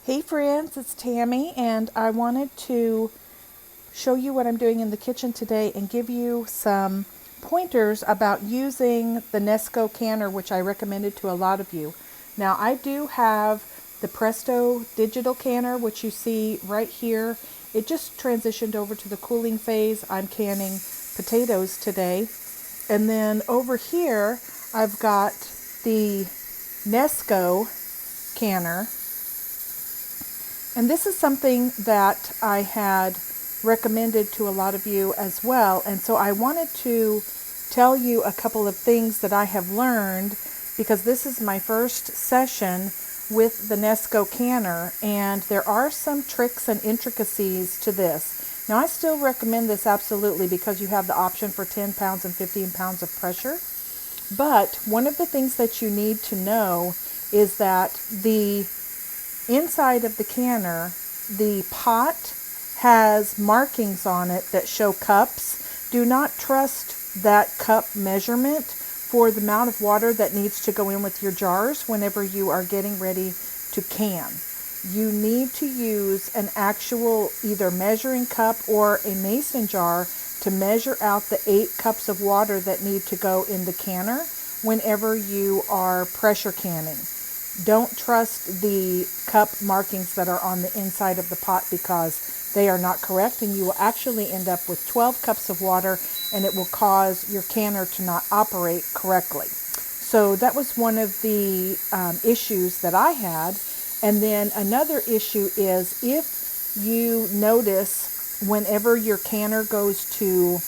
Hey friends, it's Tammy, and I wanted to show you what I'm doing in the kitchen today and give you some pointers about using the Nesco canner, which I recommended to a lot of you. Now, I do have the Presto Digital Canner, which you see right here. It just transitioned over to the cooling phase. I'm canning potatoes today. And then over here, I've got the Nesco canner. And this is something that I had recommended to a lot of you as well. And so I wanted to tell you a couple of things that I have learned, because this is my first session with the Nesco canner, and there are some tricks and intricacies to this. Now, I still recommend this absolutely because you have the option for 10 pounds and 15 pounds of pressure. But one of the things that you need to know is that the inside of the canner, the pot has markings on it that show cups. Do not trust that cup measurement for the amount of water that needs to go in with your jars whenever you are getting ready to can. You need to use an actual either measuring cup or a mason jar to measure out the 8 cups of water that need to go in the canner whenever you are pressure canning. Don't trust the cup markings that are on the inside of the pot, because they are not correct, and you will actually end up with 12 cups of water, and it will cause your canner to not operate correctly. So that was one of the issues that I had. And then another issue is, if you notice whenever your canner goes to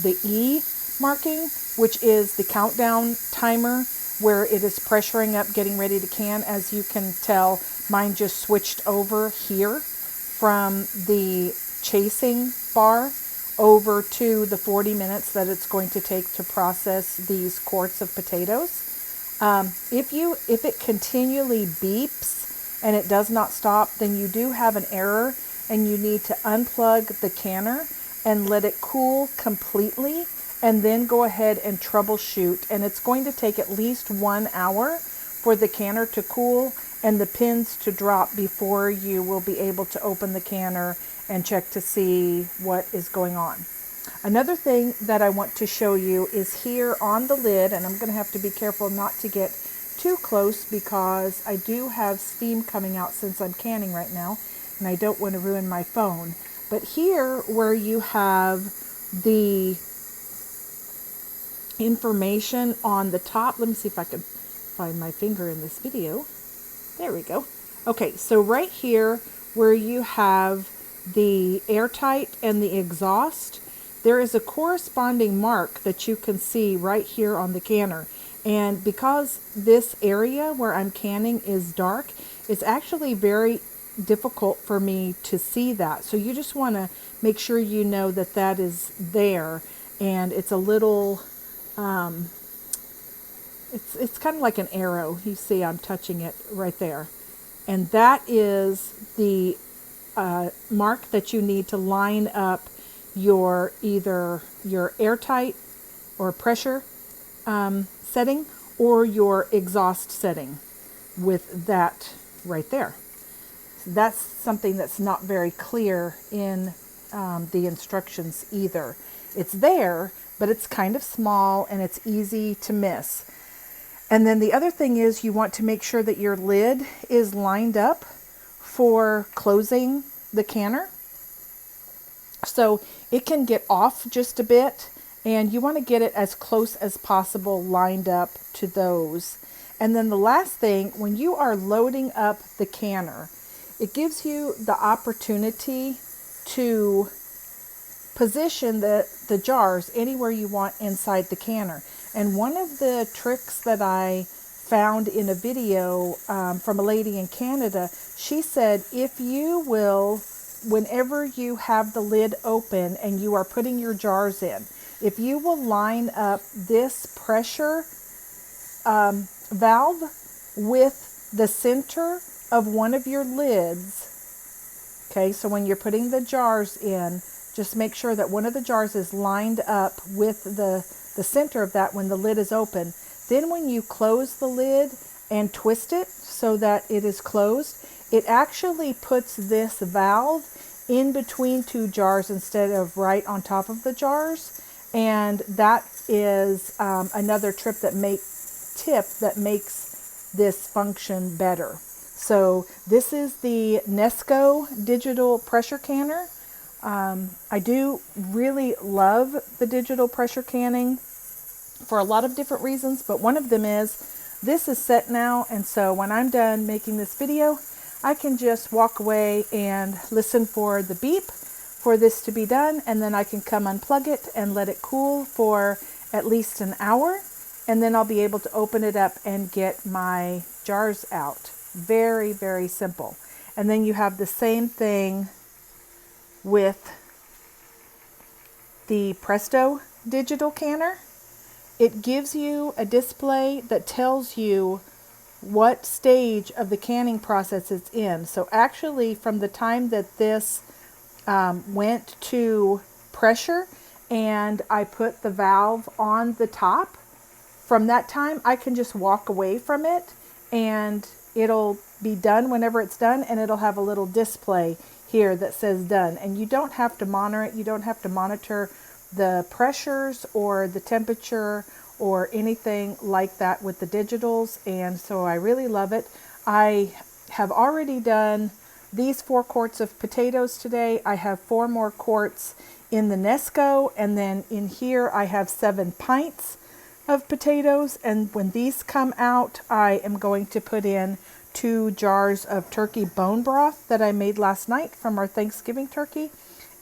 the E marking, which is the countdown timer, where it is pressuring up, getting ready to can. As you can tell, mine just switched over here from the chasing bar over to the 40 minutes that it's going to take to process these quarts of potatoes. If it continually beeps and it does not stop, then you do have an error, and you need to unplug the canner and let it cool completely, and then go ahead and troubleshoot. And it's going to take at least 1 hour for the canner to cool and the pins to drop before you will be able to open the canner and check to see what is going on. Another thing that I want to show you is here on the lid, and I'm going to have to be careful not to get too close because I do have steam coming out since I'm canning right now, and I don't want to ruin my phone. But here where you have the information on the top, let me see if I can find my finger in this video. There we go. Okay, so right here where you have the airtight and the exhaust, there is a corresponding mark that you can see right here on the canner. And because this area where I'm canning is dark, it's actually very difficult for me to see that. So you just want to make sure you know that that is there, and it's a little it's kind of like an arrow. You see I'm touching it right there. And that is the mark that you need to line up either your airtight or pressure setting or your exhaust setting with that right there. So that's something that's not very clear in the instructions either. It's there, but it's kind of small and it's easy to miss. And then the other thing is, you want to make sure that your lid is lined up for closing the canner. So it can get off just a bit, and you want to get it as close as possible lined up to those. And then the last thing, when you are loading up the canner, it gives you the opportunity to position the jars anywhere you want inside the canner. And one of the tricks that I found in a video from a lady in Canada, she said, if you will, whenever you have the lid open and you are putting your jars in, if you will line up this pressure valve with the center of one of your lids, okay, so when you're putting the jars in, just make sure that one of the jars is lined up with the center of that when the lid is open. Then when you close the lid and twist it so that it is closed, it actually puts this valve in between two jars instead of right on top of the jars. And that is another tip that makes this function better. So this is the Nesco Digital Pressure Canner. I do really love the digital pressure canning for a lot of different reasons, but one of them is this is set now, and so when I'm done making this video, I can just walk away and listen for the beep for this to be done, and then I can come unplug it and let it cool for at least an hour, and then I'll be able to open it up and get my jars out. Very, very simple. And then you have the same thing with the Presto Digital Canner. It gives you a display that tells you what stage of the canning process it's in. So actually, from the time that this went to pressure and I put the valve on the top, from that time I can just walk away from it and it'll be done whenever it's done, and it'll have a little display here that says done. And you don't have to monitor it. You don't have to monitor the pressures or the temperature or anything like that with the digitals, and so I really love it. I have already done these 4 quarts of potatoes today. I have 4 more quarts in the Nesco, and then in here I have 7 pints of potatoes, and when these come out, I am going to put in 2 jars of turkey bone broth that I made last night from our Thanksgiving turkey,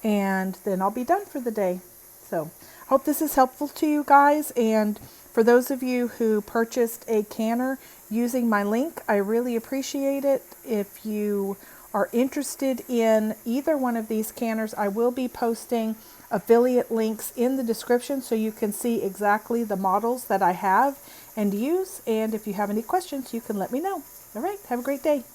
and then I'll be done for the day. So hope this is helpful to you guys, and for those of you who purchased a canner using my link, I really appreciate it. If you are interested in either one of these canners, I will be posting affiliate links in the description so you can see exactly the models that I have and use. And if you have any questions, you can let me know. All right, have a great day.